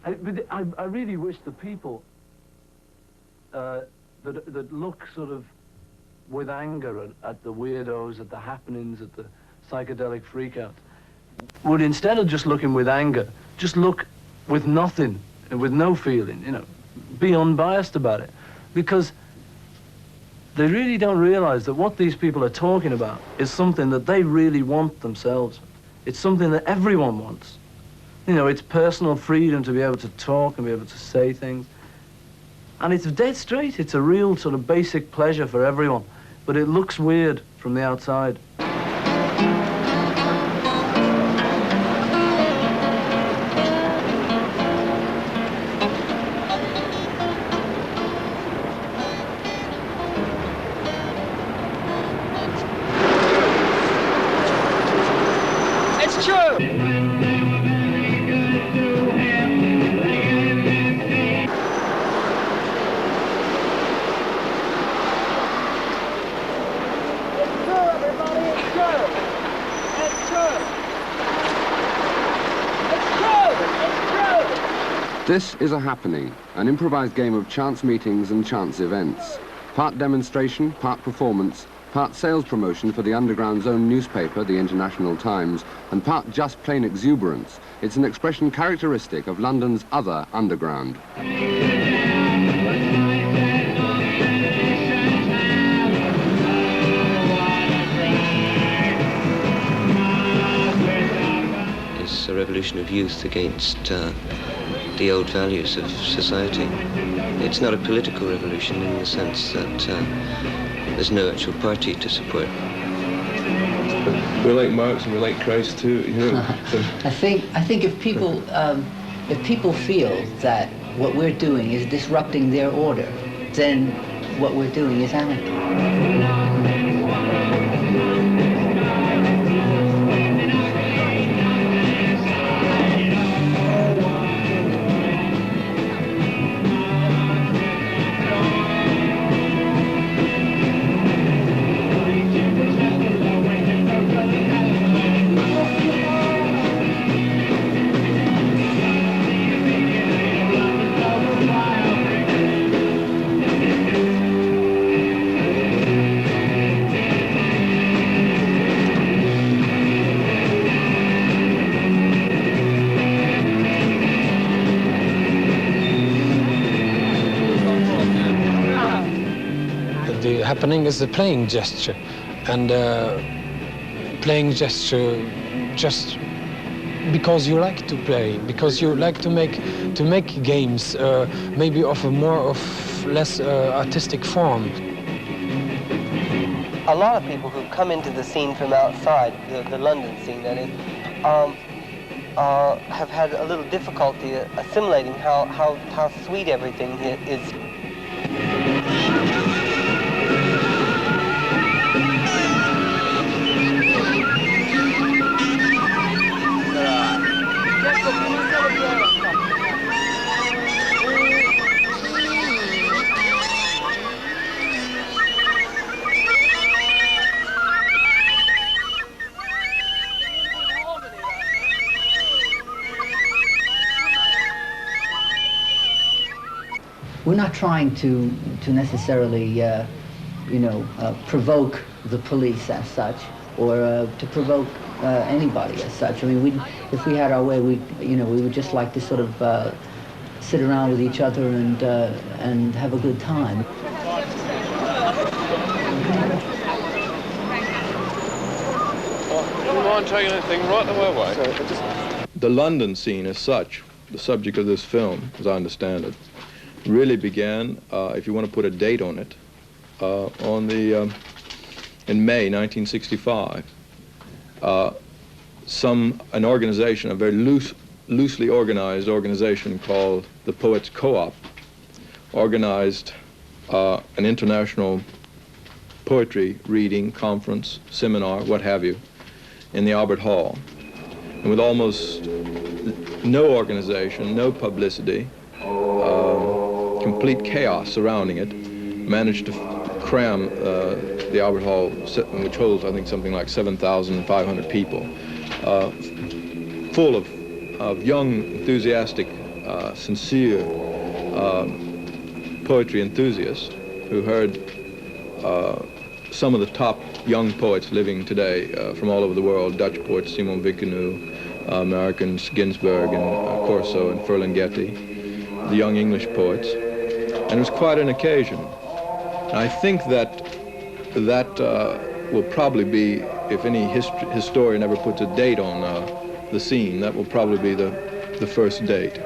I really wish the people that look sort of with anger at the weirdos, at the happenings, at the psychedelic freakouts, would, instead of just looking with anger, just look with nothing and with no feeling, you know, be unbiased about it. Because they really don't realize that what these people are talking about is something that they really want themselves. It's something that everyone wants. You know, it's personal freedom to be able to talk and be able to say things. And it's dead straight. It's a real sort of basic pleasure for everyone. But it looks weird from the outside. It's true! This is A Happening, an improvised game of chance meetings and chance events. Part demonstration, part performance, part sales promotion for the Underground's own newspaper, the International Times, and part just plain exuberance. It's an expression characteristic of London's other underground. It's a revolution of youth against the old values of society. It's not a political revolution in the sense that there's no actual party to support. We're like Marx and we're like Christ too, you know. I think if people feel that what we're doing is disrupting their order, then what we're doing is anarchy. The happening is a playing gesture, and playing gesture just because you like to play, because you like to make games, maybe of a less artistic form. A lot of people who come into the scene from outside, the London scene that is, have had a little difficulty assimilating how sweet everything is. We're not trying to necessarily, provoke the police as such, or to provoke anybody as such. I mean, if we had our way, we would just like to sort of sit around with each other and have a good time. You mind taking anything right away? The London scene as such, the subject of this film, as I understand it, really began, if you want to put a date on it, in May 1965. An organization, a very loosely organized organization called the Poets Co-op, organized an international poetry reading, conference, seminar, what have you, in the Albert Hall. And with almost no organization, no publicity, complete chaos surrounding it, managed to cram the Albert Hall, which holds, I think, something like 7,500 people, full of young, enthusiastic sincere poetry enthusiasts who heard some of the top young poets living today from all over the world, Dutch poets Simon Vicanu, Americans Ginsberg and Corso and Ferlinghetti, the young English poets, and it was quite an occasion. I think that will probably be, if any historian ever puts a date on the scene, that will probably be the first date.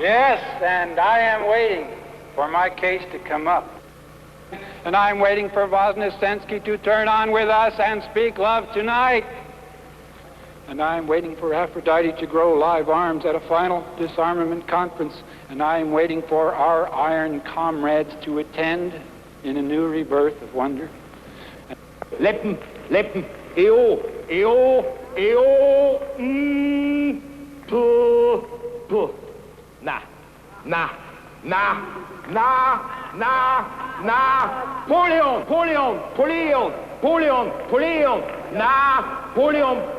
Yes, and I am waiting for my case to come up. And I'm waiting for Voznesensky to turn on with us and speak love tonight. And I'm waiting for Aphrodite to grow live arms at a final disarmament conference. And I am waiting for our iron comrades to attend in a new rebirth of wonder. Lippen, eo, pu. Napoleon,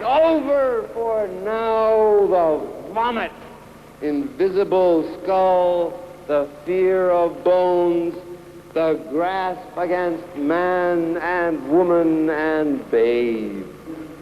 over for now the vomit, invisible skull, the fear of bones, the grasp against man and woman and babe.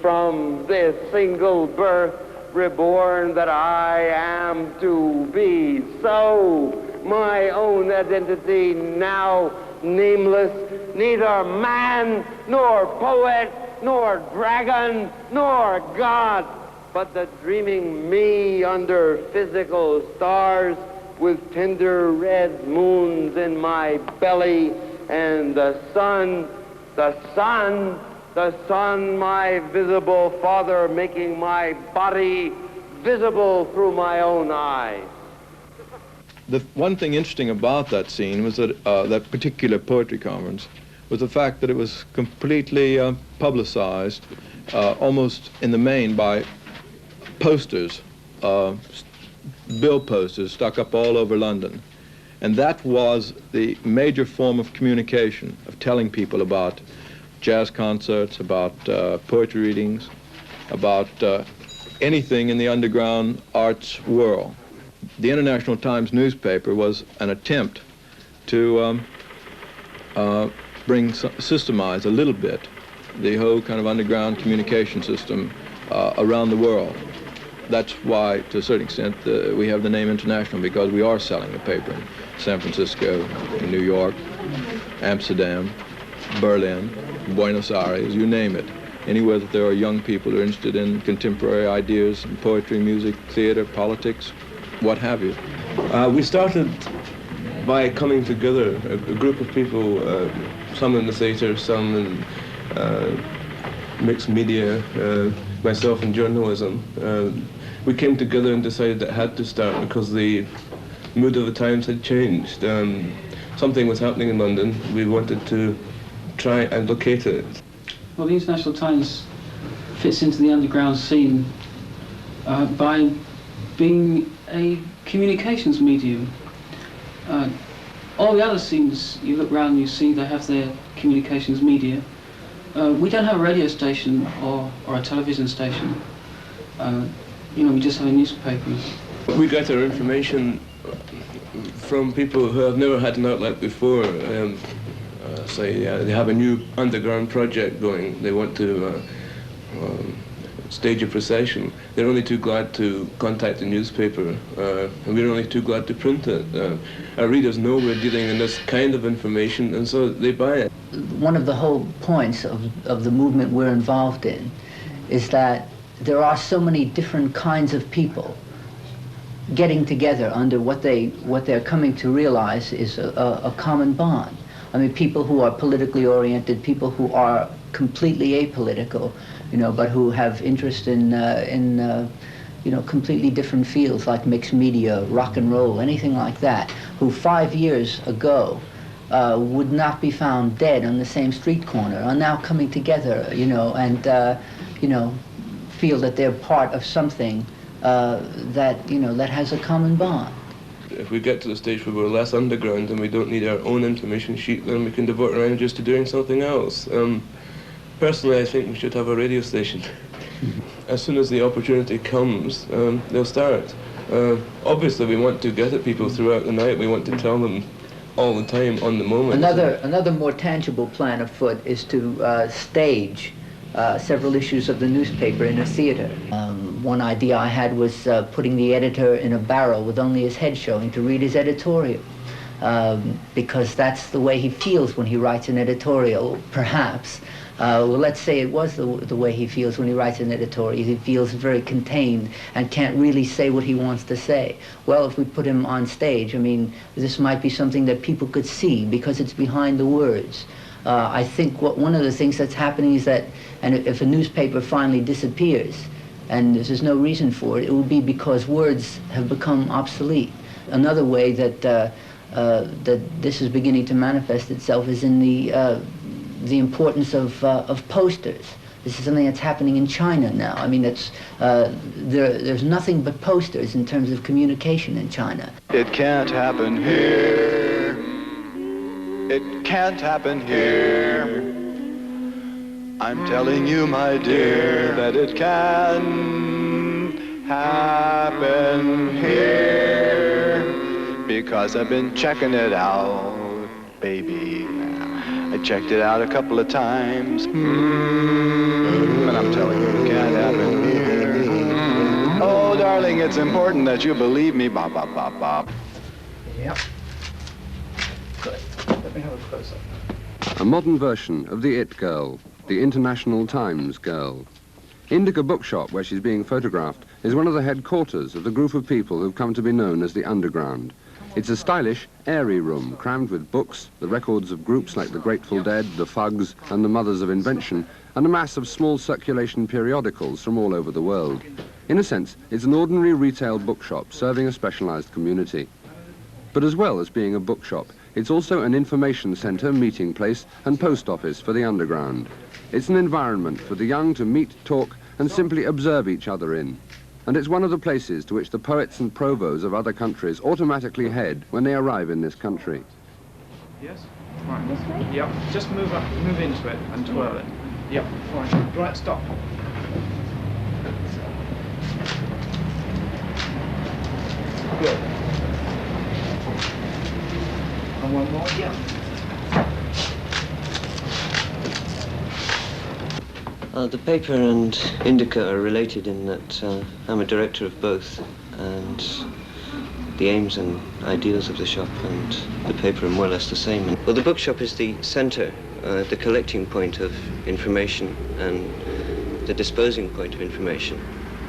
From this single birth reborn that I am to be. So my own identity now nameless, neither man nor poet nor dragon nor god, but the dreaming me under physical stars with tender red moons in my belly, and the sun, my visible father, making my body visible through my own eyes. The one thing interesting about that scene was that that particular poetry conference was the fact that it was completely publicized, almost in the main by posters, bill posters stuck up all over London. And that was the major form of communication, of telling people about jazz concerts, about poetry readings, about anything in the underground arts world. The International Times newspaper was an attempt to systemize a little bit the whole kind of underground communication system around the world. That's why, to a certain extent, we have the name International, because we are selling the paper in San Francisco, in New York, Amsterdam, Berlin, Buenos Aires, you name it. Anywhere that there are young people who are interested in contemporary ideas, poetry, music, theater, politics, what have you. We started by coming together, a group of people, some in the theatre, some in mixed media, myself in journalism. We came together and decided that it had to start because the mood of the times had changed. Something was happening in London. We wanted to try and locate it. Well, the International Times fits into the underground scene by being a communications medium. All the other scenes, you look around and you see they have their communications media. We don't have a radio station or a television station. We just have a newspaper. We get our information from people who have never had an outlet before. Say they have a new underground project going. They want to stage a procession. They're only too glad to contact the newspaper, and we're only too glad to print it. Our readers know we're dealing in this kind of information, and so they buy it. One of the whole points of the movement we're involved in is that there are so many different kinds of people getting together under what they're coming to realize is a common bond. I mean, people who are politically oriented, people who are completely apolitical, but who have interest in completely different fields like mixed media, rock and roll, anything like that, who 5 years ago would not be found dead on the same street corner, are now coming together, and feel that they're part of something that has a common bond. If we get to the stage where we're less underground and we don't need our own information sheet, then we can devote our energies to doing something else. Personally, I think we should have a radio station. As soon as the opportunity comes, they'll start. Obviously, we want to get at people throughout the night. We want to tell them all the time, on the moment. Another more tangible plan afoot is to stage several issues of the newspaper in a theater. One idea I had was putting the editor in a barrel with only his head showing to read his editorial, because that's the way he feels when he writes an editorial, perhaps. Well, let's say it was the way he feels when he writes an editorial. He feels very contained and can't really say what he wants to say. Well, if we put him on stage, I mean, this might be something that people could see because it's behind the words. I think one of the things that's happening is that, and if a newspaper finally disappears, and there's no reason for it, it will be because words have become obsolete. Another way that that this is beginning to manifest itself is in the importance of posters. This is something that's happening in China now. I mean, there's nothing but posters in terms of communication in China. It can't happen here. It can't happen here. I'm telling you, my dear, that it can happen here. Because I've been checking it out, baby. I checked it out a couple of times. And I'm telling you, it can't happen here. Oh, darling, it's important that you believe me. Bop, bop, bop, bop. Yep. Good. Let me have a close-up. A modern version of the It Girl, the International Times girl. Indica Bookshop, where she's being photographed, is one of the headquarters of the group of people who've come to be known as the Underground. It's a stylish, airy room, crammed with books, the records of groups like the Grateful Dead, the Fugs, and the Mothers of Invention, and a mass of small circulation periodicals from all over the world. In a sense, it's an ordinary retail bookshop serving a specialized community. But as well as being a bookshop, it's also an information center, meeting place, and post office for the underground. It's an environment for the young to meet, talk, and simply observe each other in. And it's one of the places to which the poets and provos of other countries automatically head when they arrive in this country. Yes? Right. This way? Yep. Just move into it and twirl it. Yep. Fine. Right, stop. The paper and Indica are related in that I'm a director of both, and the aims and ideals of the shop and the paper are more or less the same. Well, the bookshop is the centre, the collecting point of information and the disposing point of information.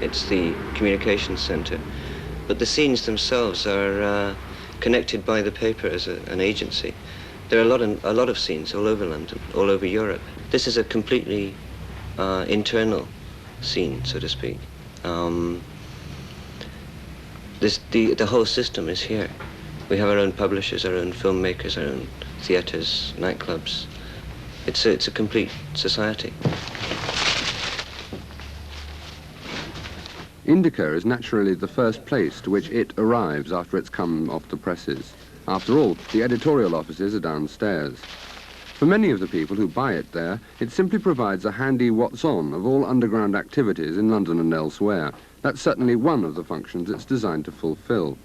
It's the communications centre. But the scenes themselves are connected by the paper as an agency. There are a lot of scenes all over London, all over Europe. This is a completely internal scene, so to speak. The whole system is here. We have our own publishers, our own filmmakers, our own theatres, nightclubs. It's a complete society. Indica is naturally the first place to which it arrives after it's come off the presses. After all, the editorial offices are downstairs. For many of the people who buy it there, it simply provides a handy what's-on of all underground activities in London and elsewhere. That's certainly one of the functions it's designed to fulfill.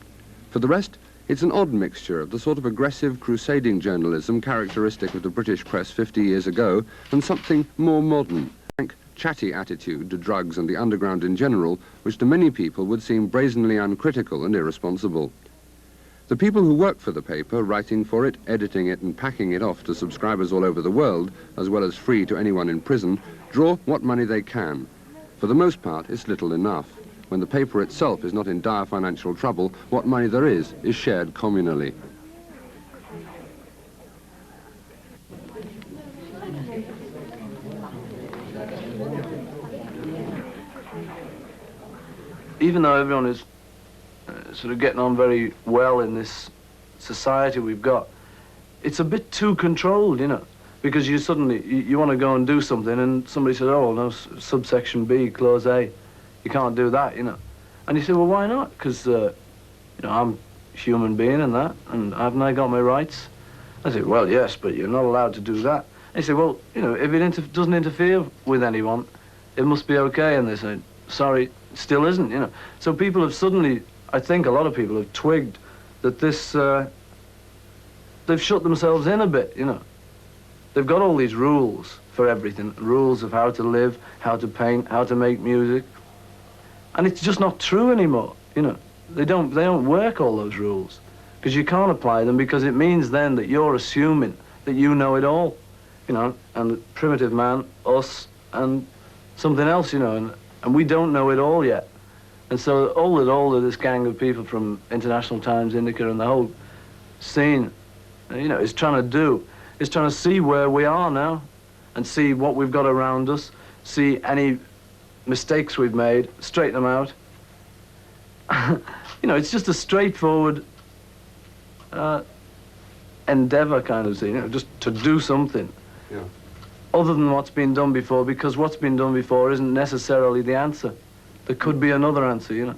For the rest, it's an odd mixture of the sort of aggressive, crusading journalism characteristic of the British press 50 years ago and something more modern, frank, chatty attitude to drugs and the underground in general, which to many people would seem brazenly uncritical and irresponsible. The people who work for the paper, writing for it, editing it and packing it off to subscribers all over the world, as well as free to anyone in prison, draw what money they can. For the most part, it's little enough. When the paper itself is not in dire financial trouble, what money there is shared communally. Even though everyone is sort of getting on very well in this society we've got, it's a bit too controlled, you know, because you suddenly, you want to go and do something and somebody says, oh, no, subsection B, clause A, you can't do that, you know. And you say, well, why not? Because, you know, I'm a human being and that, and haven't I got my rights? I say, well, yes, but you're not allowed to do that. And you say, well, you know, if it doesn't interfere with anyone, it must be okay. And they say, sorry, it still isn't, you know. So people have suddenly, I think a lot of people have twigged that this, they've shut themselves in a bit, you know. They've got all these rules for everything, rules of how to live, how to paint, how to make music. And it's just not true anymore, you know. They don't work, all those rules, because you can't apply them, because it means then that you're assuming that you know it all, you know, and the primitive man, us, and something else, you know, and we don't know it all yet. And so all of this gang of people from International Times, Indica, and the whole scene, you know, is trying to see where we are now, and see what we've got around us, see any mistakes we've made, straighten them out. You know, it's just a straightforward endeavor kind of thing, you know, just to do something. Yeah. Other than what's been done before, because what's been done before isn't necessarily the answer. There could be another answer, you know.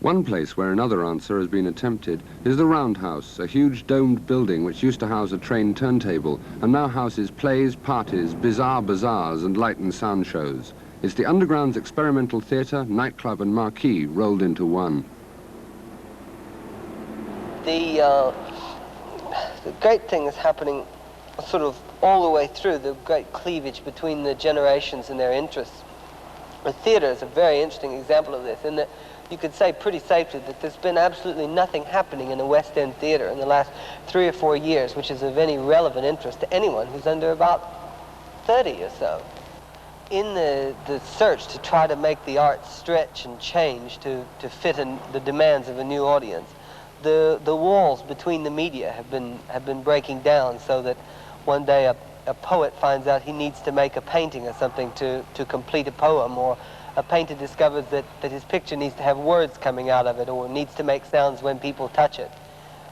One place where another answer has been attempted is the Roundhouse, a huge domed building which used to house a train turntable and now houses plays, parties, bizarre bazaars and light and sound shows. It's the Underground's experimental theatre, nightclub and marquee rolled into one. The great thing is happening sort of all the way through, the great cleavage between the generations and their interests. The theatre is a very interesting example of this, in that you could say pretty safely that there's been absolutely nothing happening in the West End theatre in the last 3 or 4 years which is of any relevant interest to anyone who's under about 30 or so. In the search to try to make the arts stretch and change to fit in the demands of a new audience, the walls between the media have been breaking down, so that one day a poet finds out he needs to make a painting or something to complete a poem, or a painter discovers that his picture needs to have words coming out of it, or needs to make sounds when people touch it.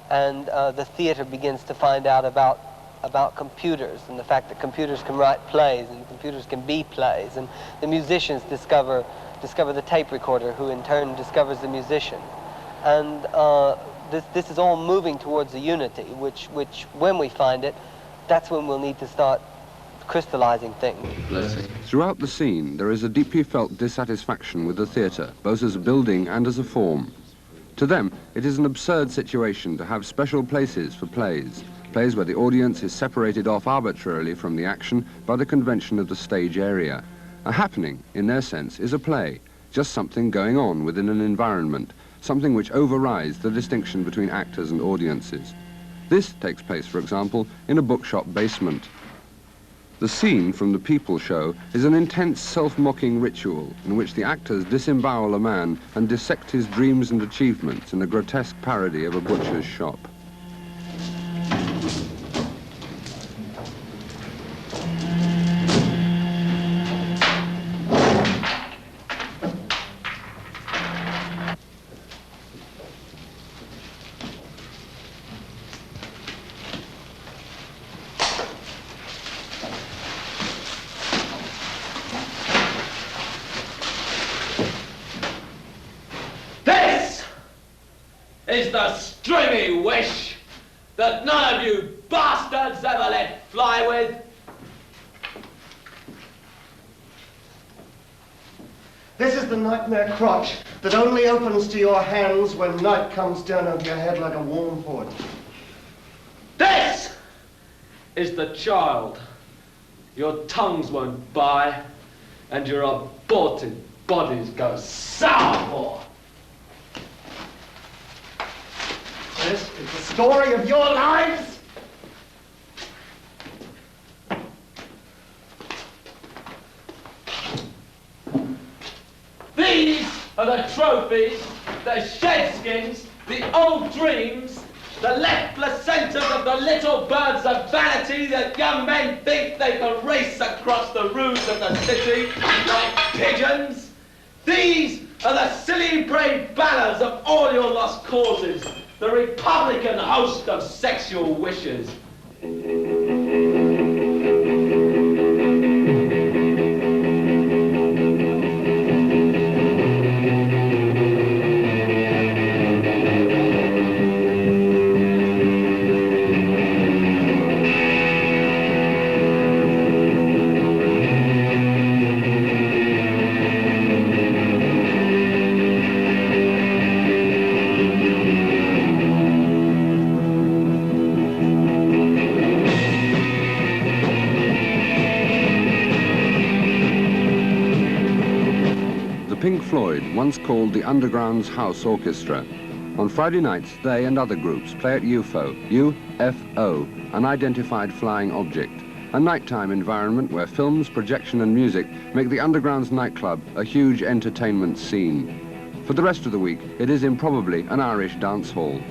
And the theater begins to find out about computers and the fact that computers can write plays and computers can be plays, and the musicians discover the tape recorder, who in turn discovers the musician. And this is all moving towards a unity, which when we find it, that's when we'll need to start crystallizing things. Throughout the scene, there is a deeply felt dissatisfaction with the theatre, both as a building and as a form. To them, it is an absurd situation to have special places for plays, plays where the audience is separated off arbitrarily from the action by the convention of the stage area. A happening, in their sense, is a play, just something going on within an environment, something which overrides the distinction between actors and audiences. This takes place, for example, in a bookshop basement. The scene from the People Show is an intense self-mocking ritual in which the actors disembowel a man and dissect his dreams and achievements in a grotesque parody of a butcher's shop. Is the stringy wish that none of you bastards ever let fly with? This is the nightmare crotch that only opens to your hands when night comes down over your head like a warm hood. This is the child your tongues won't buy and your aborted bodies go sour for. This is the story of your lives. These are the trophies, the shed skins, the old dreams, the left placentas of the little birds of vanity that young men think they can race across the roofs of the city like pigeons. These are the silly brave banners of all your lost causes, the Republican host of sexual wishes. Pink Floyd, once called the Underground's House Orchestra. On Friday nights, they and other groups play at UFO, UFO, Unidentified Flying Object, a nighttime environment where films, projection and music make the Underground's nightclub a huge entertainment scene. For the rest of the week, it is improbably an Irish dance hall.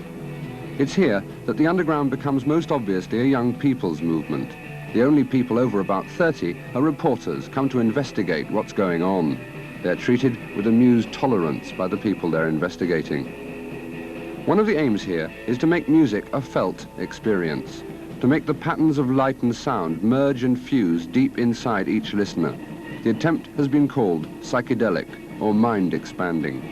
It's here that the Underground becomes most obviously a young people's movement. The only people over about 30 are reporters come to investigate what's going on. They're treated with amused tolerance by the people they're investigating. One of the aims here is to make music a felt experience, to make the patterns of light and sound merge and fuse deep inside each listener. The attempt has been called psychedelic or mind-expanding.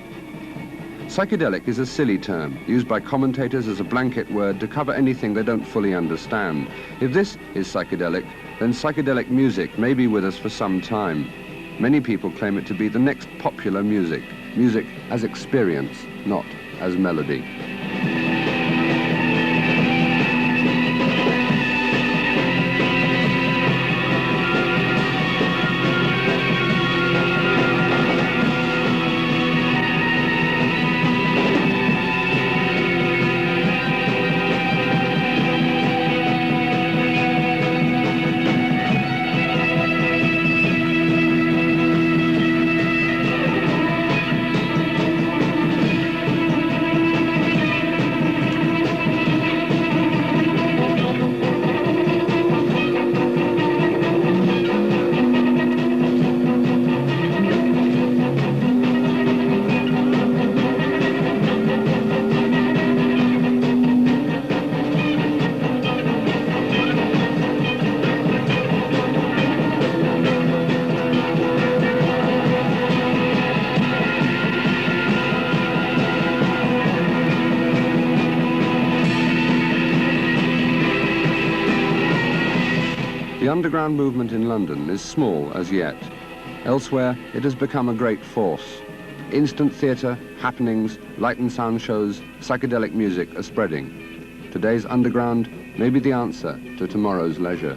Psychedelic is a silly term used by commentators as a blanket word to cover anything they don't fully understand. If this is psychedelic, then psychedelic music may be with us for some time. Many people claim it to be the next popular music, music as experience, not as melody. The underground movement in London is small as yet. Elsewhere, it has become a great force. Instant theatre, happenings, light and sound shows, psychedelic music are spreading. Today's underground may be the answer to tomorrow's leisure.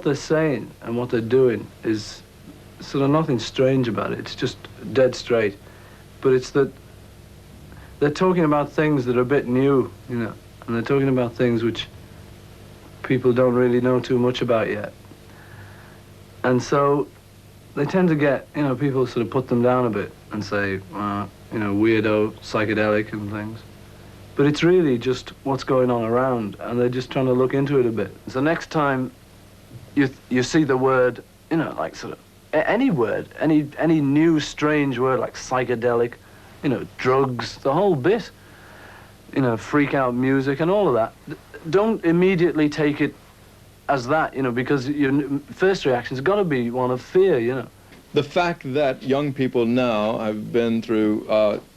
they're saying and what they're doing is sort of nothing strange about it. It's just dead straight. But it's that they're talking about things that are a bit new, you know, and they're talking about things which people don't really know too much about yet. And so they tend to get, you know, people sort of put them down a bit and say, you know, weirdo, psychedelic and things. But it's really just what's going on around, and they're just trying to look into it a bit. So next time you see the word, you know, like sort of any word, any new strange word like psychedelic, you know, drugs, the whole bit, you know, freak out music and all of that, don't immediately take it as that, you know, because your first reaction's got to be one of fear, you know. The fact that young people now have been through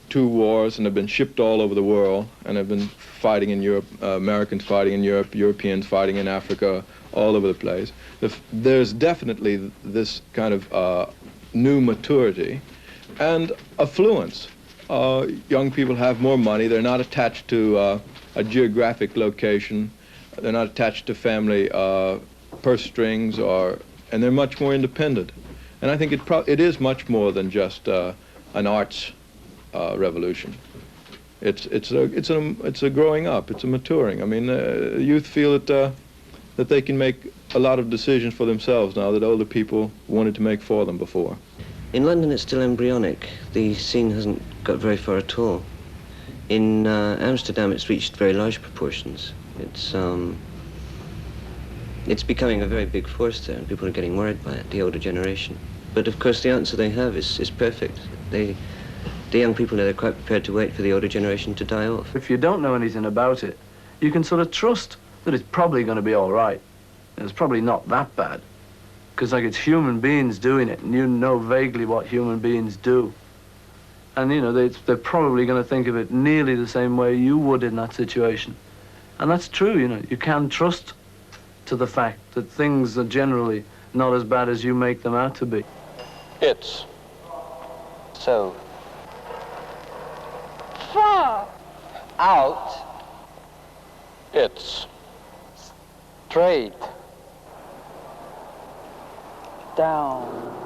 2 wars and have been shipped all over the world and have been fighting in Europe, Americans fighting in Europe, Europeans fighting in Africa, all over the place. There's definitely this kind of new maturity and affluence. Young people have more money. They're not attached to a geographic location. They're not attached to family purse strings, and they're much more independent. And I think it is much more than just an arts revolution. It's a growing up. It's a maturing. I mean, youth feel that they can make a lot of decisions for themselves now that older people wanted to make for them before. In London, it's still embryonic. The scene hasn't got very far at all. In Amsterdam, it's reached very large proportions. It's becoming a very big force there, and people are getting worried by it, the older generation. But of course, the answer they have is perfect. The young people now, they're quite prepared to wait for the older generation to die off. If you don't know anything about it, you can sort of trust that it's probably going to be all right. It's probably not that bad. Because, like, it's human beings doing it, and you know vaguely what human beings do. And, you know, they're probably going to think of it nearly the same way you would in that situation. And that's true, you know. You can trust to the fact that things are generally not as bad as you make them out to be. It's So, far out, it's straight down.